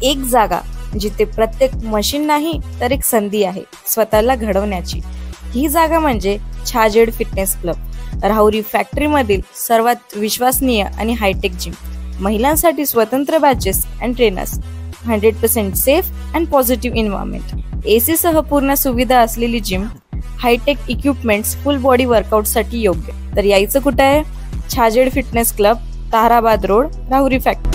एक जागा जिथे प्रत्येक मशीन नाही तर एक संधी आहे स्वतःला घडवण्याची। ही जागा म्हणजे Chhajed fitness club, Rahuri factory मधील सर्वात विश्वसनीय आणि हायटेक जिम। महिलांसाठी स्वतंत्र batches and trainers, 100% safe and positive environment, AC सह पूर्ण सुविधा असलेली gym, hi tech equipments, full body workout साठी योग्य। तर यायचं कुठे आहे? Chhajed fitness club, Tarabad road, Rahuri factory.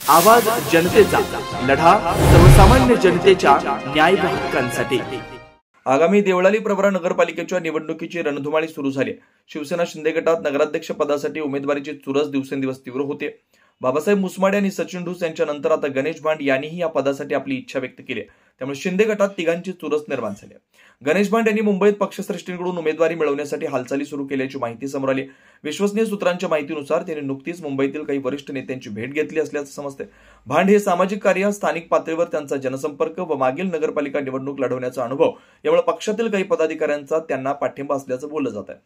आवाज जनतेचा, लढा सर्वसामान्य जनतेच्या न्याय व हक्कांसाठी। आगामी देवळाली प्रवरा नगरपालिकेच्या निवडणुकीची रणधुमाळी सुरू झाली। शिवसेना शिंदे गटात नगराध्यक्ष पदासाठी उमेदवारीची चुरस दिवसेंदिवस तीव्र होते। बाबासाहेब मुसमाडे आणि सचिन ढूस यांच्यानंतर आता गणेश भांड यांनीही या पदासाठी आपली इच्छा व्यक्त केली, त्यामुळे शिंदे गटात तिघांची चुरस निर्माण झाली। गणेश भांड यांनी मुंबईत पक्षश्रेष्ठींकडून उमेदवारी मिळवण्यासाठी हालचाली सुरू केल्याची माहिती समोर आली। विश्वसनीय सूत्रांच्या माहितीनुसार त्यांनी नुकतीच मुंबईतील काही वरिष्ठ नेत्यांची भेट घेतली असल्याचं समजते। भांड हे सामाजिक कार्य, स्थानिक पातळीवर त्यांचा जनसंपर्क व मागील नगरपालिका निवडणूक लढवण्याचा अनुभव यामुळे पक्षातील काही पदाधिकाऱ्यांचा त्यांना पाठिंबा असल्याचं बोललं जात आहे।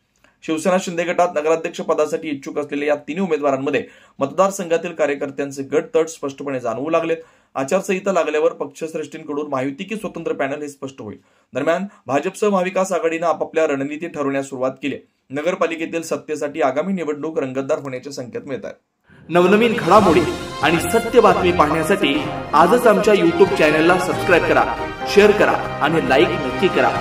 शिवसेना शिंदे गटात नगराध्यक्ष पदासाठी इच्छुक असलेल्या या तिन्ही उमेदवारांमध्ये मतदारसंघातील कार्यकर्त्यांचे गट तट स्पष्टपणे जाणवू लागलेत। आचारसंहिता लागल्यावर पक्षश्रेष्ठींकडून महायुती की स्वतंत्र पॅनल हे स्पष्ट होईल। दरम्यान भाजपसह महाविकास आघाडीनं आपापल्या रणनीती ठरवण्यास सुरुवात केली। नगरपालिकेतील सत्तेसाठी आगामी निवडणूक रंगतदार होण्याचे संकेत मिळत आहेत। नवनवीन घडामोडी आणि सत्य बातमी पाहण्यासाठी आजच आमच्या YouTube चॅनलला सबस्क्राईब करा, शेअर करा आणि लाईक नक्की करा।